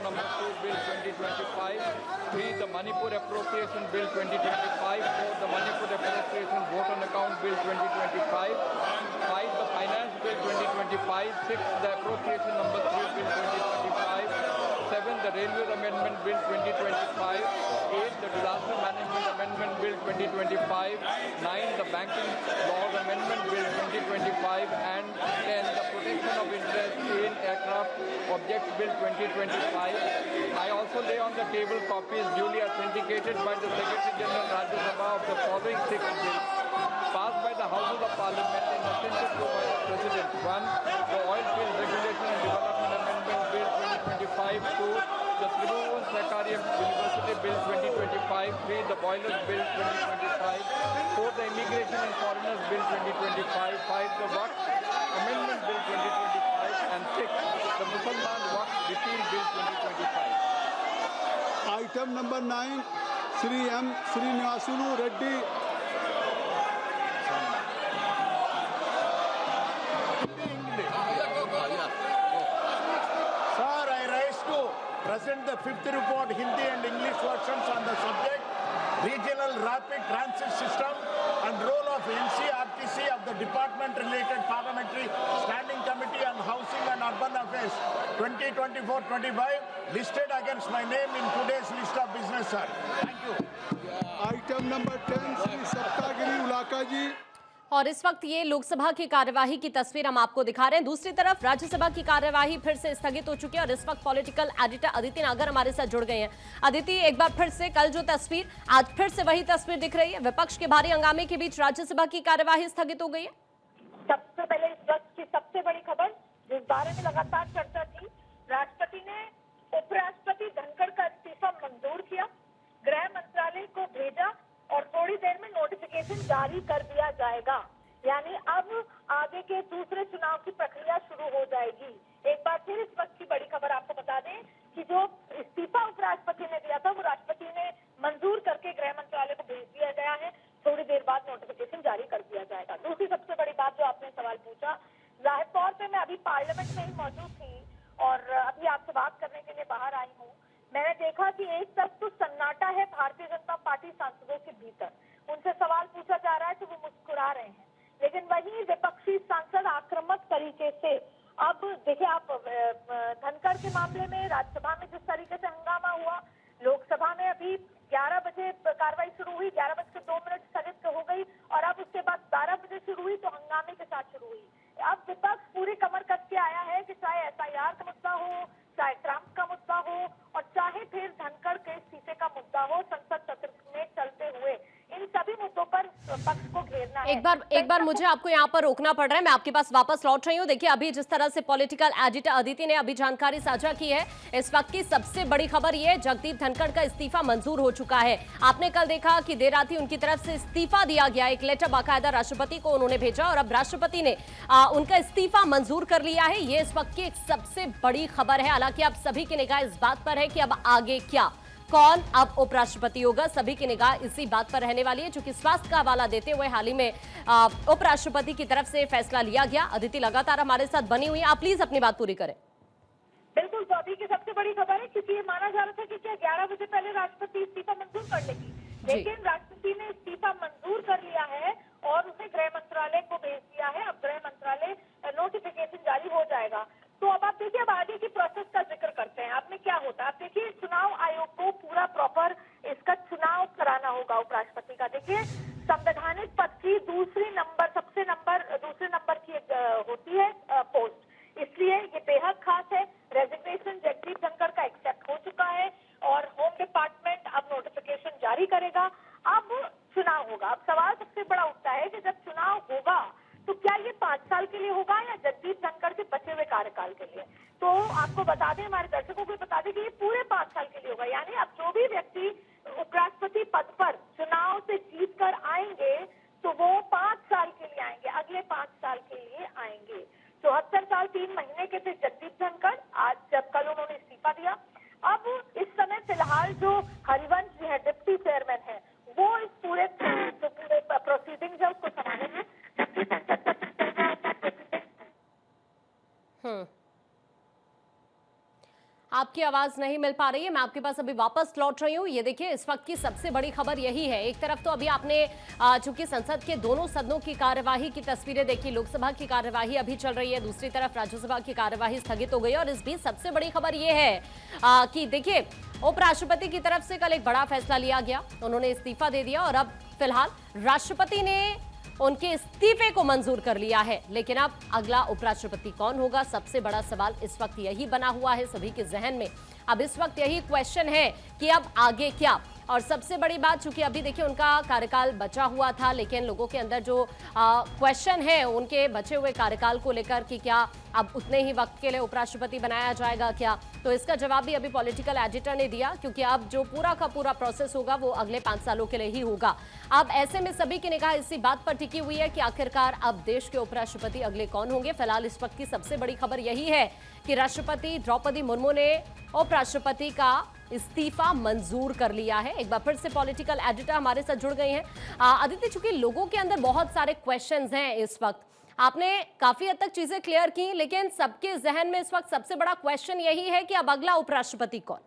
number 2 Bill 2025. 3. The Manipur Appropriation Bill 2025. 4. The Manipur Appropriation Vote on Account Bill 2025. 5. The Finance Bill 2025. 6. The Appropriation number 3 Bill 2025. 7. The Railways Amendment Bill 2025. 8. The Disaster Management Amendment Bill 2025. 9. The Banking Laws Amendment Bill 2025. And 10. The Protection of Interest in Aircraft Objects Bill 2025. I also lay on the table copies duly authenticated by the Secretary General Rajya Sabha of the following 6 bills passed by the Houses of Parliament and assented to by the President. 1. The Oil Field Regulation and Development Amendment Bill 2025. 2. The Tribhuvan Sahakari University Bill 2025. 3. The Boilers Bill 2025. 4. The Immigration and Foreigners Bill 2025. 5. The Waqf Amendment Bill 2025. And 6. The Musalman Waqf Repeal Bill 2025. Item number 9, Shri M. Srinivasulu Reddy. Sir, I rise to present the 5th report, Hindi and English versions on the subject, Regional Rapid Transit System and role of NCRTC of the Department-related Parliamentary Standing Committee on Housing and Urban Affairs 2024-25 listed against my name in today's list of business, sir. Thank you. Item number 10, Shri Saptagiri Ulaka ji. और इस वक्त ये लोकसभा की कार्यवाही की तस्वीर हम आपको दिखा रहे हैं। दूसरी तरफ राज्यसभा की कार्यवाही फिर से स्थगित हो चुकी है और इस वक्त पॉलिटिकल एडिटर अदिति नागर हमारे साथ जुड़ गए हैं। अदिति, एक बार फिर से कल जो तस्वीर, आज फिर से वही तस्वीर दिख रही है। विपक्ष के भारी हंगामे के बीच राज्यसभा की कार्यवाही स्थगित हो गई है। सबसे पहले इस वक्त की सबसे बड़ी खबर जिस बारे में लगातार चर्चा थी, राष्ट्रपति ने उपराष्ट्रपति धनखड़ का इस्तीफा मंजूर किया, गृह मंत्रालय को भेजा और थोड़ी देर में नोटिफिकेशन जारी कर दिया जाएगा। यानी अब आगे के दूसरे चुनाव की प्रक्रिया शुरू हो जाएगी। एक बार फिर इस वक्त की बड़ी खबर आपको बता दें कि जो इस्तीफा उपराष्ट्रपति ने दिया था वो राष्ट्रपति ने मंजूर करके गृह मंत्रालय को भेज दिया गया है। थोड़ी देर बाद नोटिफिकेशन जारी कर दिया जाएगा। दूसरी सबसे बड़ी बात जो आपने सवाल पूछा, जाहिर तौर पे मैं अभी पार्लियामेंट में ही मौजूद थी और अभी आपसे बात करने के लिए बाहर आई हूँ। मैंने देखा कि एक तरफ तो सन्नाटा है भारतीय जनता पार्टी सांसदों के भीतर, उनसे सवाल पूछा जा रहा है तो वो मुस्कुरा रहे हैं, लेकिन वहीं विपक्षी सांसद आक्रामक तरीके से, अब देखिए आप धनखड़ के मामले में राज्यसभा में जिस तरीके से हंगामा हुआ, लोकसभा में अभी 11 बजे कार्रवाई शुरू हुई, 11:02 स्थगित हो गई और अब उसके बाद 12 बजे शुरू हुई तो हंगामे के साथ शुरू हुई। अब विपक्ष पूरी कमर कस के आया है कि चाहे SIR का मुद्दा हो, चाहे ट्रंप का मुद्दा हो और चाहे फिर धनखड़ के इस्तीफे का मुद्दा हो, संसद सत्र में चलते हुए इन सभी मुद्दों पर पक्ष को घेरना है। एक बार मुझे आपको यहाँ पर रोकना पड़ रहा है, मैं आपके पास वापस लौट रही हूँ। देखिए अभी जिस तरह से पॉलिटिकल एडिटर अदिति ने अभी जानकारी साझा की है, इस वक्त की सबसे बड़ी खबर ये है, जगदीप धनखड़ का इस्तीफा मंजूर हो चुका है। आपने कल देखा कि देर रात ही उनकी तरफ से इस्तीफा दिया गया, एक लेटर बाकायदा राष्ट्रपति को उन्होंने भेजा और अब राष्ट्रपति ने उनका इस्तीफा मंजूर कर लिया है। ये इस वक्त की एक सबसे बड़ी खबर है। हालांकि अब सभी की निगाह इस बात पर है कि अब आगे क्या, कौन अब उपराष्ट्रपति होगा, सभी की निगाह इसी बात पर रहने वाली है। चूंकि स्वास्थ्य का हवाला देते हुए हाल ही में उपराष्ट्रपति की तरफ से फैसला लिया गया। अदिति लगातार हमारे साथ बनी हुई है, आप प्लीज अपनी बात पूरी करें। बिल्कुल, तो अभी की सबसे बड़ी खबर है क्योंकि ये माना जा रहा था कि क्या 11 बजे पहले राष्ट्रपति इस्तीफा मंजूर कर लेगी, लेकिन राष्ट्रपति ने इस्तीफा मंजूर कर लिया है और उसे गृह मंत्रालय को भेज दिया है। अब गृह मंत्रालय नोटिफिकेशन जारी हो जाएगा। तो अब आप देखिए, अब आगे की प्रोसेस का जिक्र करते हैं। आप में क्या होता है, आप देखिए चुनाव आयोग को पूरा प्रॉपर इसका चुनाव कराना होगा उपराष्ट्रपति का। देखिए संवैधानिक पद की दूसरे नंबर की होती है पोस्ट, इसलिए ये बेहद खास है। रेजिग्नेशन जगदीप धनखड़ का एक्सेप्ट हो चुका है और होम डिपार्टमेंट अब नोटिफिकेशन जारी करेगा। अब चुनाव होगा। अब सवाल सबसे बड़ा उठता है कि जब चुनाव होगा तो क्या ये 5 साल के लिए होगा या जगदीप धनखड़ के बचे हुए कार्यकाल के लिए। तो आपको बता दें, हमारे दर्शकों को बता दें कि ये पूरे 5 साल के लिए होगा। यानी अब जो भी व्यक्ति उपराष्ट्रपति पद पर चुनाव से जीत कर आएंगे तो वो 5 साल के लिए आएंगे, अगले 5 साल के लिए आएंगे। 74 साल 3 महीने के थे जगदीप धनखड़, आज जब कल उन्होंने इस्तीफा दिया। अब इस समय फिलहाल जो हरिवंश जी है, डिप्टी चेयरमैन है, वो इस पूरे प्रोसीडिंग्स है उसको संभालेंगे। आपकी आवाज नहीं मिल पा रही है, मैं आपके पास अभी वापस लौट रही हूँ। ये देखिए, इस वक्त की सबसे बड़ी खबर यही है। एक तरफ तो अभी आपने चूंकि संसद के दोनों सदनों की कार्यवाही की तस्वीरें देखी, लोकसभा की कार्यवाही अभी चल रही है, दूसरी तरफ राज्यसभा की कार्यवाही स्थगित हो गई। और इस बीच सबसे बड़ी खबर ये है कि देखिए, उपराष्ट्रपति की तरफ से कल एक बड़ा फैसला लिया गया, उन्होंने इस्तीफा दे दिया और अब फिलहाल राष्ट्रपति ने उनके इस्तीफे को मंजूर कर लिया है। लेकिन अब अगला उपराष्ट्रपति कौन होगा, सबसे बड़ा सवाल इस वक्त यही बना हुआ है सभी के जहन में। अब इस वक्त यही क्वेश्चन है कि अब आगे क्या। और सबसे बड़ी बात, चूंकि अभी देखिए उनका कार्यकाल बचा हुआ था, लेकिन लोगों के अंदर जो क्वेश्चन है उनके बचे हुए कार्यकाल को लेकर कि क्या अब उतने ही वक्त के लिए उपराष्ट्रपति बनाया जाएगा क्या, तो इसका जवाब भी अभी पॉलिटिकल एडिटर ने दिया, क्योंकि अब जो पूरा का पूरा प्रोसेस होगा वो अगले 5 सालों के लिए ही होगा। अब ऐसे में सभी की निगाह इसी बात पर टिकी हुई है कि आखिरकार अब देश के उपराष्ट्रपति अगले कौन होंगे। फिलहाल इस वक्त की सबसे बड़ी खबर यही है कि राष्ट्रपति द्रौपदी मुर्मू ने उपराष्ट्रपति का इस्तीफा मंजूर कर लिया है। एक बार फिर से पॉलिटिकल एडिटर हमारे साथ जुड़ गई हैं। अदिति, चूंकि लोगों के अंदर बहुत सारे क्वेश्चंस हैं इस वक्त, आपने काफी हद तक चीजें क्लियर की, लेकिन सबके जहन में इस वक्त सबसे बड़ा क्वेश्चन यही है कि अब अगला उपराष्ट्रपति कौन।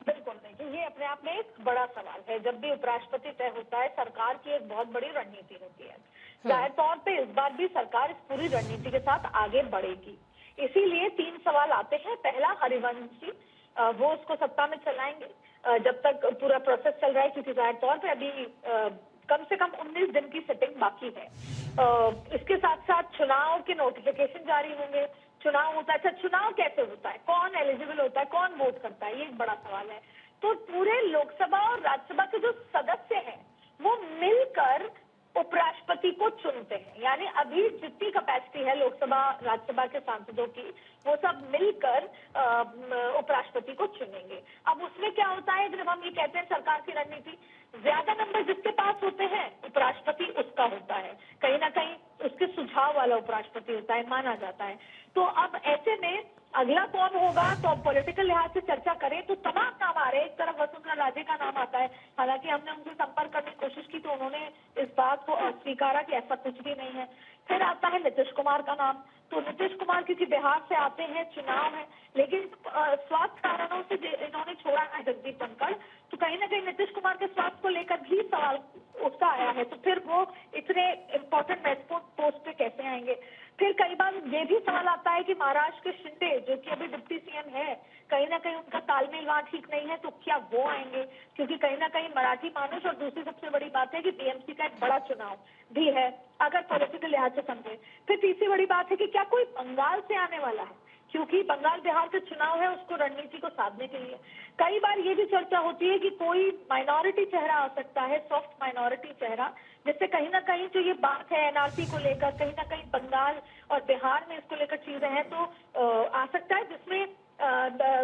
बिल्कुल नहीं, ये अपने आप में एक बड़ा सवाल है। जब भी उपराष्ट्रपति तय होता है, सरकार की एक बहुत बड़ी रणनीति होती है। जाहिर तौर पे इस बार भी सरकार इस पूरी रणनीति के साथ आगे बढ़ेगी, इसीलिए 3 सवाल आते हैं। पहला, हरिवंश जी, वो उसको सत्ता में चलाएंगे जब तक पूरा प्रोसेस चल रहा है, क्योंकि जाहिर तौर पे अभी कम से कम 19 दिन की सिटिंग बाकी है। इसके साथ साथ चुनाव के नोटिफिकेशन जारी होंगे। चुनाव होता है, अच्छा चुनाव कैसे होता है, कौन एलिजिबल होता है, कौन वोट करता है, ये एक बड़ा सवाल है। तो पूरे लोकसभा और राज्यसभा के जो सदस्य हैं वो मिलकर उपराष्ट्रपति को चुनते हैं। यानी अभी जितनी कैपेसिटी है लोकसभा राज्यसभा के सांसदों की, वो सब मिलकर उपराष्ट्रपति को चुनेंगे। अब उसमें क्या होता है, जब हम ये कहते हैं सरकार की रणनीति, ज्यादा नंबर जिसके पास होते हैं उपराष्ट्रपति उसका होता है, कहीं ना कहीं उसके सुझाव वाला उपराष्ट्रपति होता है, माना जाता है। तो अब ऐसे में अगला कौन होगा, तो अब पॉलिटिकल लिहाज से चर्चा करें तो तमाम नाम आ रहे हैं। एक तरफ वसुंधरा राजे का नाम आता है, हालांकि हमने उनसे संपर्क करने की कोशिश की तो उन्होंने इस बात को अस्वीकारा कि ऐसा कुछ भी नहीं है। फिर आता है नीतीश कुमार का नाम, तो नीतीश कुमार क्योंकि बिहार से आते हैं, चुनाव है, लेकिन स्वास्थ्य कारणों से इन्होंने छोड़ा है जगदीप धनखड़, तो कहीं ना कहीं नीतीश कुमार के स्वास्थ्य को लेकर भी सवाल उठता आया है। तो फिर वो इतने इम्पोर्टेंट महत्वपूर्ण पोस्ट पे कैसे आएंगे। फिर कई बार ये भी सवाल आता है कि महाराष्ट्र के शिंदे, जो कि अभी डिप्टी सीएम है, कहीं ना कहीं उनका तालमेल वहां ठीक नहीं है, तो क्या वो आएंगे, क्योंकि कहीं ना कहीं मराठी मानुष। और दूसरी सबसे बड़ी बात है कि बीएमसी का एक बड़ा चुनाव भी है, अगर पॉलिटिकल लिहाज से समझे। फिर तीसरी बड़ी बात है कि क्या कोई बंगाल से आने वाला है, क्योंकि बंगाल बिहार का चुनाव है, उसको रणनीति को साधने के लिए। कई बार ये भी चर्चा होती है कि कोई माइनॉरिटी चेहरा आ सकता है, सॉफ्ट माइनॉरिटी चेहरा, जिससे कहीं ना कहीं जो ये बात है एनआरसी को लेकर, कहीं ना कहीं बंगाल और बिहार में इसको लेकर चीजें हैं, तो आ सकता है, जिसमें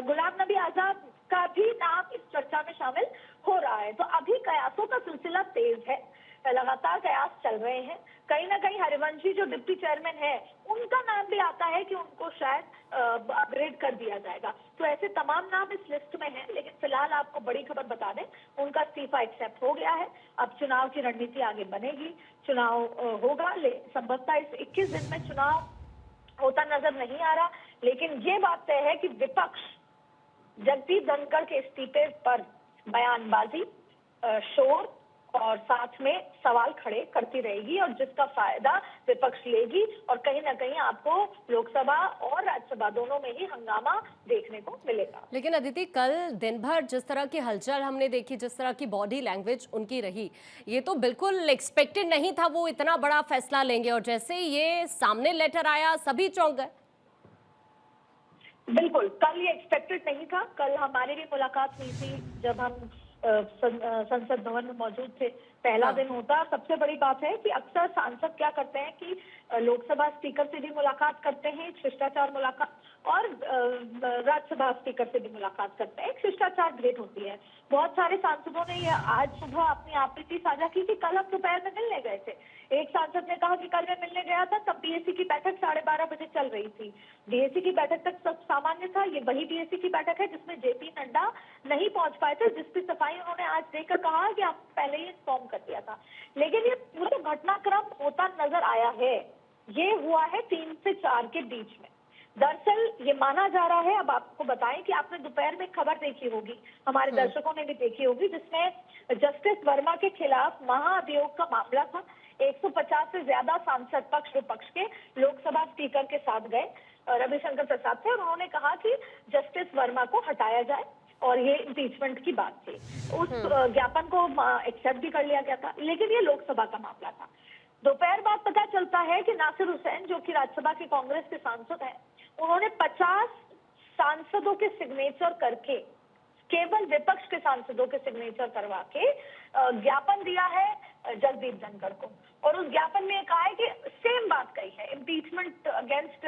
गुलाम नबी आजाद का भी नाम इस चर्चा में शामिल हो रहा है। तो अभी कयासों का सिलसिला तेज है, लगातार कयास चल रहे हैं। कहीं ना कहीं हरिवंशी जो डिप्टी चेयरमैन है, उनका नाम भी आता है कि उनको शायद अपग्रेड कर दिया जाएगा। तो ऐसे तमाम नाम इस लिस्ट में हैं, लेकिन फिलहाल आपको बड़ी खबर बता दें, उनका इस्तीफा एक्सेप्ट हो गया है। अब चुनाव की रणनीति आगे बनेगी, चुनाव होगा, संभवतः इस 21 दिन में चुनाव होता नजर नहीं आ रहा। लेकिन ये बात तय है कि विपक्ष जगदीप धनखड़ के इस्तीफे पर बयानबाजी, शोर और साथ में सवाल खड़े करती रहेगी, और जिसका फायदा विपक्ष लेगी। और कहीं ना कहीं आपको लोकसभा और राज्यसभा दोनों में ही हंगामा देखने को मिलेगा। लेकिन अदिति, कल दिन भर जिस तरह की हलचल हमने देखी, जिस तरह की बॉडी लैंग्वेज उनकी रही, ये तो बिल्कुल एक्सपेक्टेड नहीं था वो इतना बड़ा फैसला लेंगे। और जैसे ये सामने लेटर आया, सभी चौंक गए। बिल्कुल, कल ये एक्सपेक्टेड नहीं था। कल हमारी भी मुलाकात हुई थी जब हम संसद भवन में मौजूद थे, पहला दिन होता। सबसे बड़ी बात है कि अक्सर सांसद क्या करते हैं कि लोकसभा स्पीकर से भी मुलाकात करते हैं, शिष्टाचार मुलाकात, और राज्यसभा स्पीकर से भी मुलाकात करते हैं, एक शिष्टाचार भेंट होती है। बहुत सारे सांसदों ने ये आज सुबह अपनी आपत्ति साझा की कि कल हम दोपहर में मिलने गए थे। एक सांसद ने कहा कि कल मैं मिलने गया था, तब बीएससी की बैठक 12:30 बजे चल रही थी। बीएससी की बैठक तक सब सामान्य था, ये वही बीएससी की बैठक है जिसमें जेपी नड्डा नहीं पहुंच पाए थे, जिसकी सफाई उन्होंने आज देकर कहा कि आप पहले ही इन्फॉर्म कर दिया था। लेकिन ये पूरा घटनाक्रम होता नजर आया है, ये हुआ है 3 से 4 के बीच में। दरअसल ये माना जा रहा है, अब आपको बताएं कि आपने दोपहर में खबर देखी होगी, हमारे दर्शकों ने भी देखी होगी, जिसमें जस्टिस वर्मा के खिलाफ महाअभियोग का मामला था। 150 से ज्यादा सांसद पक्ष विपक्ष के लोकसभा स्पीकर के साथ गए रविशंकर प्रसाद से, और उन्होंने कहा कि जस्टिस वर्मा को हटाया जाए, और ये इम्पीचमेंट की बात थी। उस ज्ञापन को एक्सेप्ट भी कर लिया गया था, लेकिन ये लोकसभा का मामला था। दोपहर बाद पता चलता है कि नासिर हुसैन, जो कि राज्यसभा के कांग्रेस के सांसद हैं, उन्होंने 50 सांसदों के सिग्नेचर करके, केवल विपक्ष के सांसदों के सिग्नेचर करवा के ज्ञापन दिया है जगदीप धनखड़ को, और उस ज्ञापन में कहा है कि सेम बात कही है, इम्पीचमेंट अगेंस्ट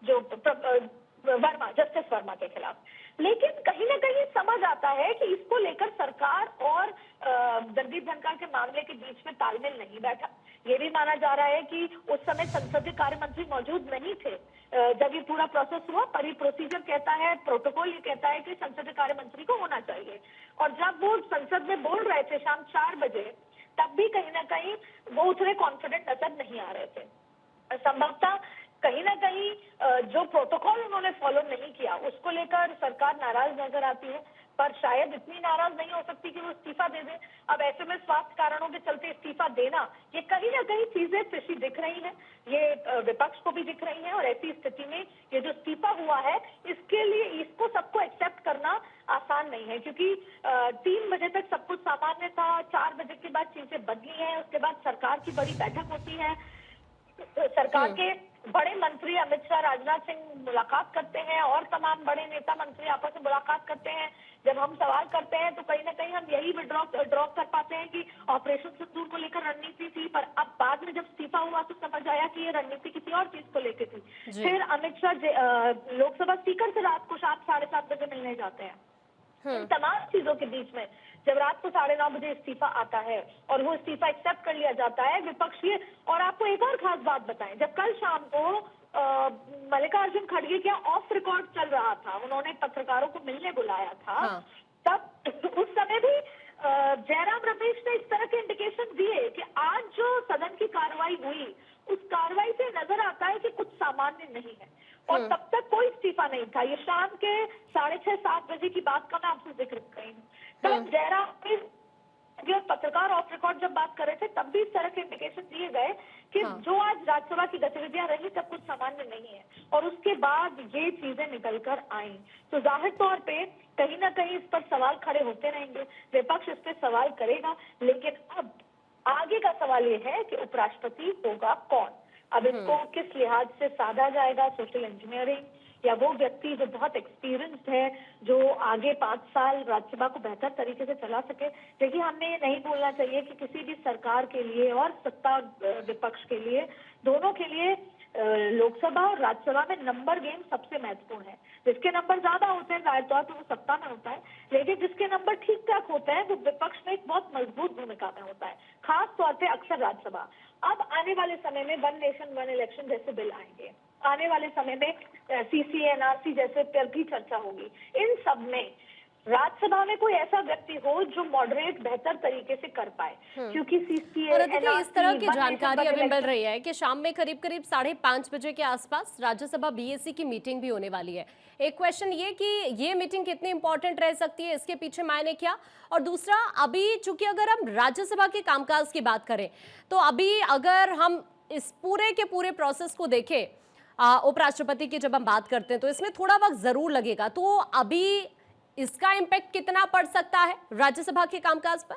जो वर्मा, जस्टिस वर्मा के खिलाफ। लेकिन कहीं ना कहीं समझ आता है कि इसको लेकर सरकार और जगदीप धनखड़ के मामले के बीच में तालमेल नहीं बैठा। ये भी माना जा रहा है कि उस समय संसदीय कार्य मंत्री मौजूद नहीं थे जब ये पूरा प्रोसेस हुआ, पर ये प्रोसीजर कहता है, प्रोटोकॉल ये कहता है कि संसदीय कार्य मंत्री को होना चाहिए, और जब वो संसद में बोल रहे थे शाम 4 बजे, तब भी कहीं ना कहीं वो उतने कॉन्फिडेंट नजर नहीं आ रहे थे। संभवतः कहीं ना कहीं जो प्रोटोकॉल उन्होंने फॉलो नहीं किया, उसको लेकर सरकार नाराज नजर आती है, पर शायद इतनी नाराज नहीं हो सकती कि वो इस्तीफा दे दे। अब ऐसे में स्वास्थ्य कारणों के चलते इस्तीफा देना, ये कहीं ना कहीं चीजें फिशी दिख रही हैं, ये विपक्ष को भी दिख रही हैं, और ऐसी स्थिति में ये जो इस्तीफा हुआ है, इसके लिए इसको सबको एक्सेप्ट करना आसान नहीं है, क्योंकि 3 बजे तक सब कुछ सामान्य था, 4 बजे के बाद चीजें बदली हैं, उसके बाद सरकार की बड़ी बैठक होती है, सरकार के बड़े मंत्री अमित शाह, राजनाथ सिंह मुलाकात करते हैं, और तमाम बड़े नेता मंत्री आपस में मुलाकात करते हैं। जब हम सवाल करते हैं तो कहीं ना कहीं हम यही ड्रॉ कर पाते हैं कि ऑपरेशन सिंदूर को लेकर रणनीति थी, पर अब बाद में जब इस्तीफा हुआ तो समझ आया कि ये रणनीति किसी और चीज को लेकर थी। फिर अमित शाह लोकसभा स्पीकर से रात को 7-7:30 बजे मिलने जाते हैं। इन तमाम चीजों के बीच में जब रात को 9:30 बजे इस्तीफा आता है और वो इस्तीफा एक्सेप्ट कर लिया जाता है विपक्षीय, और आपको एक और खास बात बताएं, जब कल शाम को मल्लिकार्जुन खड़गे क्या ऑफ रिकॉर्ड चल रहा था, उन्होंने पत्रकारों को मिलने बुलाया था, तब उस समय भी जयराम रमेश ने इस तरह के इंडिकेशन दिए कि आज जो सदन की कार्रवाई हुई, उस कार्रवाई से नजर आता है कि कुछ सामान्य नहीं है, और तब तक कोई इस्तीफा नहीं था। ये शाम के 6:30-7 बजे की बात का मैं आपसे जिक्र कर रही हूँ। तब जयराम पत्रकार ऑफ रिकॉर्ड जब बात कर रहे थे, तब भी इस तरह के इंडिकेशन दिए गए कि जो आज राज्यसभा की गतिविधियां रही, तब कुछ सामान्य नहीं है, और उसके बाद ये चीजें निकल कर आई। तो जाहिर तौर पे कहीं ना कहीं इस पर सवाल खड़े होते रहेंगे, विपक्ष इस पर सवाल करेगा, लेकिन अब आगे का सवाल ये है कि उपराष्ट्रपति होगा कौन। अब इसको किस लिहाज से साधा जाएगा, सोशल इंजीनियरिंग, या वो व्यक्ति जो बहुत एक्सपीरियंस्ड है, जो आगे 5 साल राज्यसभा को बेहतर तरीके से चला सके। देखिए, हमने ये नहीं बोलना चाहिए कि किसी भी सरकार के लिए और सत्ता विपक्ष के लिए, दोनों के लिए लोकसभा और राज्यसभा में नंबर गेम सबसे महत्वपूर्ण है। जिसके नंबर ज्यादा होते हैं जाहिर तौर पर वो सत्ता में होता है, लेकिन जिसके नंबर ठीक ठाक होते हैं वो विपक्ष में एक बहुत मजबूत भूमिका में होता है, खास तौर पे अक्सर राज्यसभा। अब आने वाले समय में 1 नेशन 1 इलेक्शन जैसे बिल आएंगे, आने वाले समय में सीसीए, एनआरसी जैसे पर भी चर्चा होगी। इन सब में राज्यसभा में कोई ऐसा व्यक्ति हो जो मॉडरेट बेहतर तरीके से कर पाए, क्योंकि सीसीए, और देखिए इस तरह की जानकारी अभी मिल रही है कि शाम में करीब 5:30 बजे के आसपास राज्यसभा बीएसी की मीटिंग भी होने वाली है। एक क्वेश्चन ये कि ये मीटिंग कितनी इंपॉर्टेंट रह सकती है, इसके पीछे मायने क्या, और दूसरा अभी चूंकि अगर हम राज्यसभा के कामकाज की बात करें तो अभी अगर हम इस पूरे के पूरे प्रोसेस को देखें, उपराष्ट्रपति की जब हम बात करते हैं तो इसमें थोड़ा वक्त जरूर लगेगा, तो अभी इसका इम्पैक्ट कितना पड़ सकता है राज्यसभा के कामकाज पर?